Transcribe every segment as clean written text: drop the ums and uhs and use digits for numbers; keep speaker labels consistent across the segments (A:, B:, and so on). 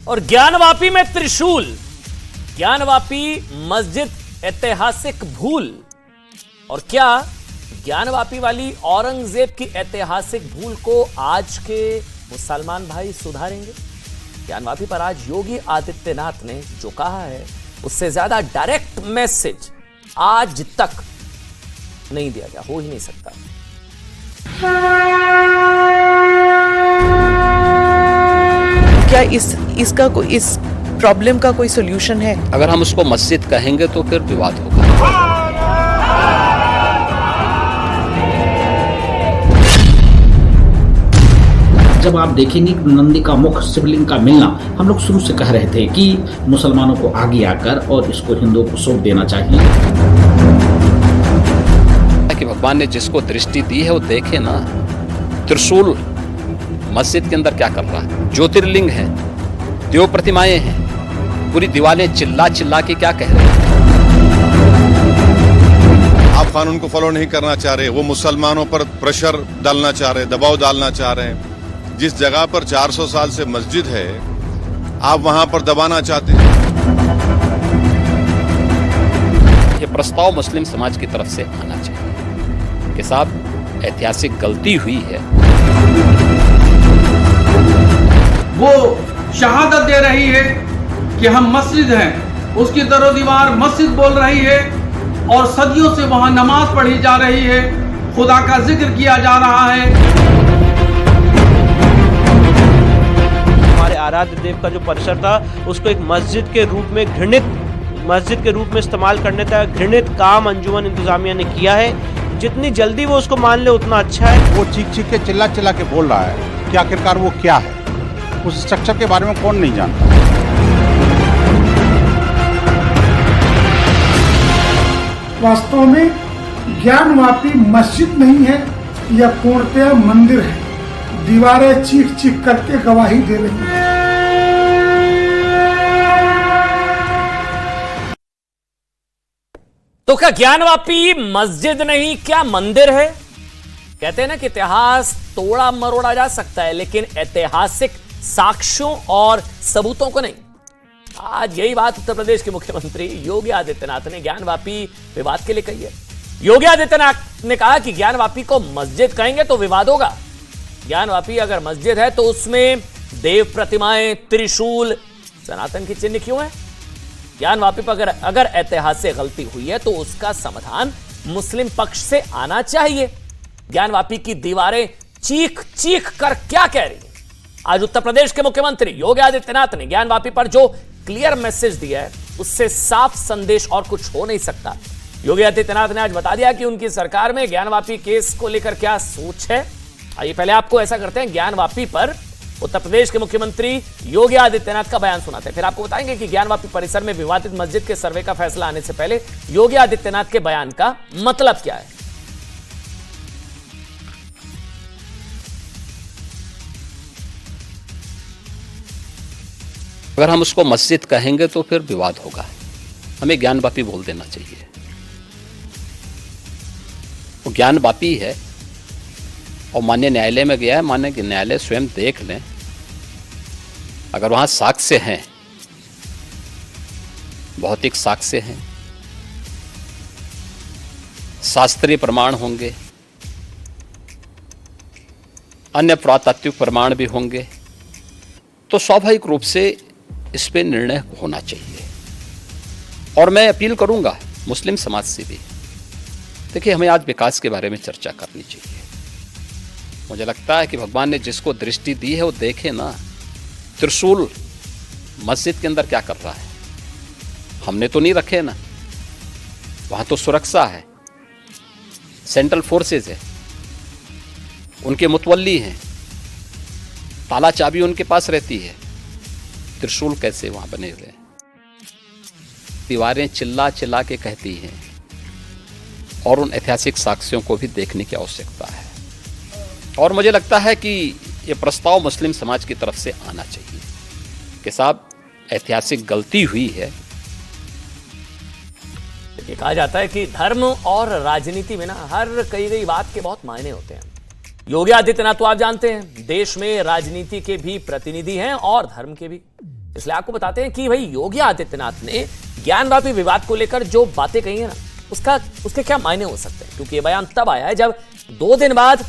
A: और ज्ञानवापी में त्रिशूल, ज्ञानवापी मस्जिद ऐतिहासिक भूल। और क्या ज्ञानवापी वाली औरंगजेब की ऐतिहासिक भूल को आज के मुसलमान भाई सुधारेंगे? ज्ञानवापी पर आज योगी आदित्यनाथ ने जो कहा है उससे ज्यादा डायरेक्ट मैसेज आज तक नहीं दिया गया, हो ही नहीं सकता।
B: क्या इस प्रॉब्लम का कोई सॉल्यूशन है?
C: अगर हम उसको मस्जिद कहेंगे तो फिर विवाद होगा।
D: जब आप देखेंगे कि नंदी का मुख शिवलिंग का मिलना, हम लोग शुरू से कह रहे थे कि मुसलमानों को आगे आकर और इसको हिंदुओं को सौंप देना चाहिए।
C: कि भगवान ने जिसको दृष्टि दी है वो देखे ना। त्रिशूल मस्जिद के अंदर क्या कर रहा है? ज्योतिर्लिंग है, देव प्रतिमाएं हैं, पूरी दीवारें चिल्ला चिल्ला के क्या कह रहे हैं?
E: आप कानून को फॉलो नहीं करना चाह रहे, वो मुसलमानों पर प्रेशर डालना चाह रहे, दबाव डालना चाह रहे हैं। जिस जगह पर 400 साल से मस्जिद है, आप वहां पर दबाना चाहते हैं।
C: ये प्रस्ताव मुस्लिम समाज की तरफ से आना चाहिए कि साहब ऐतिहासिक गलती हुई है।
F: वो शहादत दे रही है कि हम मस्जिद हैं, उसकी दरो दीवार मस्जिद बोल रही है और सदियों से वहां नमाज पढ़ी जा रही है, खुदा का जिक्र किया जा रहा है।
G: हमारे आराध्य देव का जो परिसर था उसको एक मस्जिद के रूप में मस्जिद के रूप में इस्तेमाल करने तक घृणित काम अंजुमन इंतजामिया ने किया है। जितनी जल्दी वो उसको मान ले उतना अच्छा है।
H: वो चीख चीख के चिल्ला चिल्ला के बोल रहा है कि आखिरकार वो क्या है, उस स्ट्रक्चर के बारे में कौन नहीं जानता।
I: वास्तव में ज्ञानवापी मस्जिद नहीं है, यह पूर्णतया मंदिर है। दीवारें चीख चीख करके गवाही दे रही हैं।
A: तो क्या ज्ञानवापी मस्जिद नहीं क्या मंदिर है? कहते हैं ना कि इतिहास तोड़ा मरोड़ा जा सकता है लेकिन ऐतिहासिक साक्ष्यों और सबूतों को नहीं। आज यही बात उत्तर प्रदेश के मुख्यमंत्री योगी आदित्यनाथ ने ज्ञानवापी विवाद के लिए कही है। योगी आदित्यनाथ ने कहा कि ज्ञानवापी को मस्जिद कहेंगे तो विवाद होगा। ज्ञानवापी अगर मस्जिद है तो उसमें देव प्रतिमाएं, त्रिशूल, सनातन की चिन्ह क्यों है? ज्ञानवापी पर अगर ऐतिहासिक गलती हुई है तो उसका समाधान मुस्लिम पक्ष से आना चाहिए। ज्ञानवापी की दीवारें चीख चीख कर क्या कह रही हैं? आज उत्तर प्रदेश के मुख्यमंत्री योगी आदित्यनाथ ने ज्ञानवापी पर जो क्लियर मैसेज दिया है उससे साफ संदेश और कुछ हो नहीं सकता। योगी आदित्यनाथ ने आज बता दिया कि उनकी सरकार में ज्ञानवापी केस को लेकर क्या सोच है। आइए पहले आपको ऐसा करते हैं, ज्ञानवापी पर उत्तर प्रदेश के मुख्यमंत्री योगी आदित्यनाथ का बयान सुनाते हैं, फिर आपको बताएंगे कि ज्ञानवापी परिसर में विवादित मस्जिद के सर्वे का फैसला आने से पहले योगी आदित्यनाथ के बयान का मतलब क्या है।
C: अगर हम उसको मस्जिद कहेंगे तो फिर विवाद होगा, हमें ज्ञानवापी बोल देना चाहिए। वो ज्ञानवापी है और माननीय न्यायालय में गया है, माननीय न्यायालय स्वयं देख लें। अगर वहां साक्ष्य हैं, भौतिक साक्ष्य हैं, शास्त्रीय प्रमाण होंगे, अन्य पुरातात्विक प्रमाण भी होंगे, तो स्वाभाविक रूप से इस पे निर्णय होना चाहिए। और मैं अपील करूंगा मुस्लिम समाज से भी, देखिए हमें आज विकास के बारे में चर्चा करनी चाहिए। मुझे लगता है कि भगवान ने जिसको दृष्टि दी है वो देखे ना। त्रिशूल मस्जिद के अंदर क्या कर रहा है? हमने तो नहीं रखे ना, वहां तो सुरक्षा है, सेंट्रल फोर्सेस है, उनके मुतवल्ली हैं, ताला चाबी उनके पास रहती है। त्रिशूल कैसे वहां बने हुए हैं? दीवारें चिल्ला चिल्ला के कहती हैं और उन ऐतिहासिक साक्ष्यों को भी देखने की आवश्यकता है। और मुझे लगता है कि ये प्रस्ताव मुस्लिम समाज की तरफ से आना चाहिए कि साहब ऐतिहासिक गलती हुई है।
A: कहा जाता है कि धर्म और राजनीति में ना हर कही गई बात के बहुत मायने होते हैं। योगी आदित्यनाथ तो आप जानते हैं देश में राजनीति के भी प्रतिनिधि हैं और धर्म के भी। इसलिए आपको बताते हैं कि भाई योगी आदित्यनाथ ने ज्ञानवापी विवाद को लेकर जो बातें कही है ना, उसके क्या मायने हो सकते हैं, क्योंकि यह बयान तब आया है जब 2 दिन बाद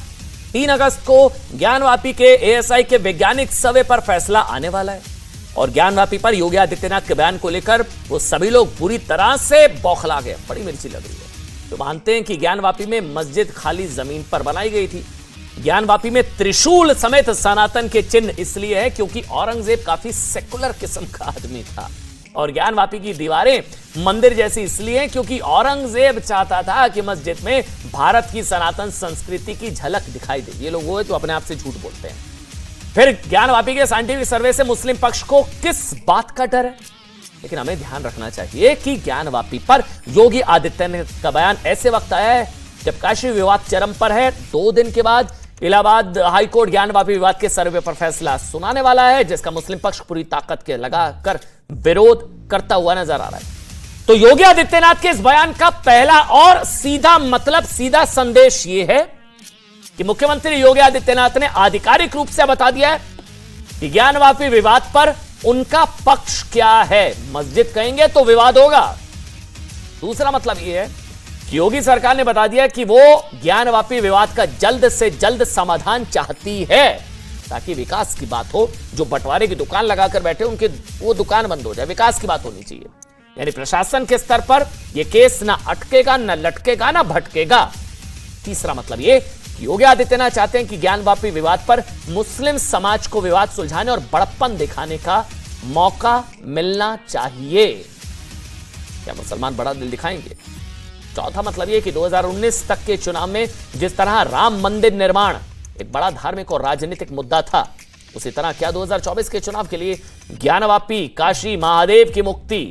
A: 3 अगस्त को ज्ञानवापी के एएसआई के वैज्ञानिक सर्वे पर फैसला आने वाला है। और ज्ञानवापी पर योगी आदित्यनाथ के बयान को लेकर वो सभी लोग बुरी तरह से बौखला गए। बड़ी मिर्ची लग रही है। तो मानते हैं कि ज्ञानवापी में मस्जिद खाली जमीन पर बनाई गई थी। ज्ञानवापी में त्रिशूल समेत सनातन के चिन्ह इसलिए है क्योंकि औरंगजेब काफी सेकुलर किस्म का आदमी था, और ज्ञानवापी की दीवारें मंदिर जैसी इसलिए हैं क्योंकि औरंगजेब चाहता था कि मस्जिद में भारत की सनातन संस्कृति की झलक दिखाई दे। ये लोग वो है तो अपने आप से झूठ बोलते हैं। फिर ज्ञानवापी के साइंटिफिक सर्वे से मुस्लिम पक्ष को किस बात का डर है? लेकिन हमें ध्यान रखना चाहिए कि ज्ञानवापी पर योगी आदित्यनाथ का बयान ऐसे वक्त आया है जब काशी विवाद चरम पर है। 2 दिन के बाद इलाहाबाद हाईकोर्ट ज्ञानवापी विवाद के सर्वे पर फैसला सुनाने वाला है, जिसका मुस्लिम पक्ष पूरी ताकत के लगाकर विरोध करता हुआ नजर आ रहा है। तो योगी आदित्यनाथ के इस बयान का पहला और सीधा मतलब, सीधा संदेश यह है कि मुख्यमंत्री योगी आदित्यनाथ ने आधिकारिक रूप से बता दिया है कि ज्ञानवापी विवाद पर उनका पक्ष क्या है। मस्जिद कहेंगे तो विवाद होगा। दूसरा मतलब यह है कि योगी सरकार ने बता दिया कि वो ज्ञानवापी विवाद का जल्द से जल्द समाधान चाहती है, ताकि विकास की बात हो। जो बंटवारे की दुकान लगाकर बैठे उनके वो दुकान बंद हो जाए, विकास की बात होनी चाहिए। यानी प्रशासन के स्तर पर यह केस ना अटकेगा, ना लटकेगा, ना भटकेगा। तीसरा मतलब यह कि योगी आदित्यनाथ चाहते हैं कि ज्ञानवापी विवाद पर मुस्लिम समाज को विवाद सुलझाने और बड़प्पन दिखाने का मौका मिलना चाहिए। क्या मुसलमान बड़ा दिल दिखाएंगे? चौथा मतलब यह कि 2019 तक के चुनाव में जिस तरह राम मंदिर निर्माण एक बड़ा धार्मिक और राजनीतिक मुद्दा था, उसी तरह क्या 2024 के चुनाव के लिए ज्ञानवापी काशी महादेव की मुक्ति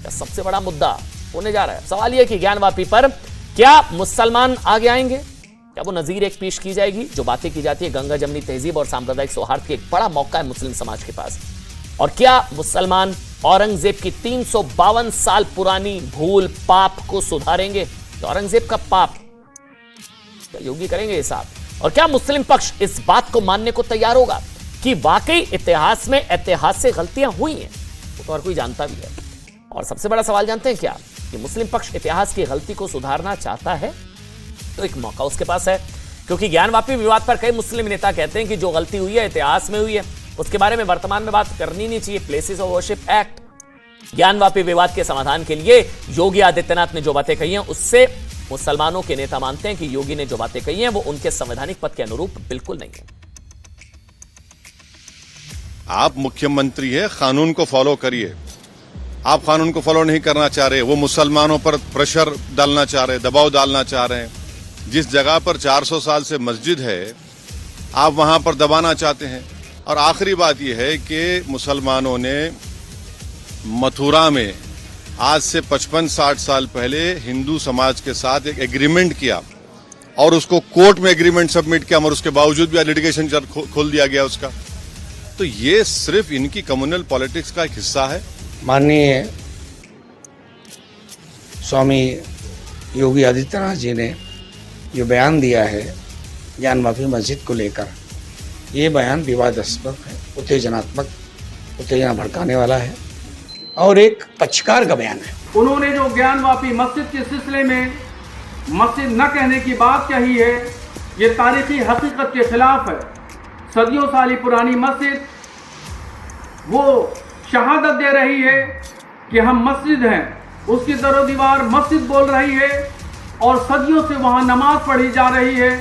A: का सबसे बड़ा मुद्दा होने जा रहा है। सवाल यह कि ज्ञानवापी पर क्या मुसलमान आगे आएंगे? क्या वो नजीर एक पेश की जाएगी? जो बातें की जाती है गंगा जमनी तहजीब और सांप्रदायिक सौहार्द की, एक बड़ा मौका है मुस्लिम समाज के पास। और क्या मुसलमान औरंगजेब की 352 साल पुरानी भूल पाप को सुधारेंगे? तो औरंगजेब का पाप क्या योगी करेंगे हिसाब? और क्या मुस्लिम पक्ष इस बात को मानने को तैयार होगा कि वाकई इतिहास में ऐतिहासिक गलतियां हुई हैं? वो तो हर कोई जानता भी है। और सबसे बड़ा सवाल जानते हैं क्या, कि मुस्लिम पक्ष इतिहास की गलती को सुधारना चाहता है? तो एक मौका उसके पास है, क्योंकि ज्ञानवापी विवाद पर कई मुस्लिम नेता कहते हैं कि जो गलती हुई है इतिहास में हुई है, उसके बारे में वर्तमान में बात करनी नहीं चाहिए। Places of worship act, Gyanvapi विवाद के समाधान के लिए योगी आदित्यनाथ ने जो बातें कही हैं, उससे मुसलमानों के नेता मानते हैं कि योगी ने जो बातें कही हैं वो उनके संवैधानिक पद के अनुरूप बिल्कुल नहीं है।
E: आप मुख्यमंत्री है, कानून को फॉलो करिए। आप कानून को फॉलो नहीं करना चाह रहे, वो मुसलमानों पर प्रेशर डालना चाह रहे, दबाव डालना चाह रहे हैं। जिस जगह पर 400 साल से मस्जिद है, आप वहां पर दबाना चाहते हैं। और आखिरी बात यह है कि मुसलमानों ने मथुरा में आज से 55-60 साल पहले हिंदू समाज के साथ एक एग्रीमेंट किया और उसको कोर्ट में एग्रीमेंट सबमिट किया, और उसके बावजूद भी लिटिगेशन खोल दिया गया उसका। तो ये सिर्फ इनकी कम्युनल पॉलिटिक्स का एक हिस्सा है।
J: माननीय स्वामी योगी आदित्यनाथ जी ने जो बयान दिया है ज्ञानवापी मस्जिद को लेकर, ये बयान विवादास्पद है, उत्तेजनात्मक, उत्तेजना भड़काने वाला है और एक पक्षकार का बयान है।
F: उन्होंने जो ज्ञानवापी मस्जिद के सिलसिले में मस्जिद न कहने की बात कही है, ये तारीखी हकीकत के खिलाफ है। सदियों साली पुरानी मस्जिद वो शहादत दे रही है कि हम मस्जिद हैं, उसकी दरो दीवार मस्जिद बोल रही है और सदियों से वहां नमाज पढ़ी जा रही है।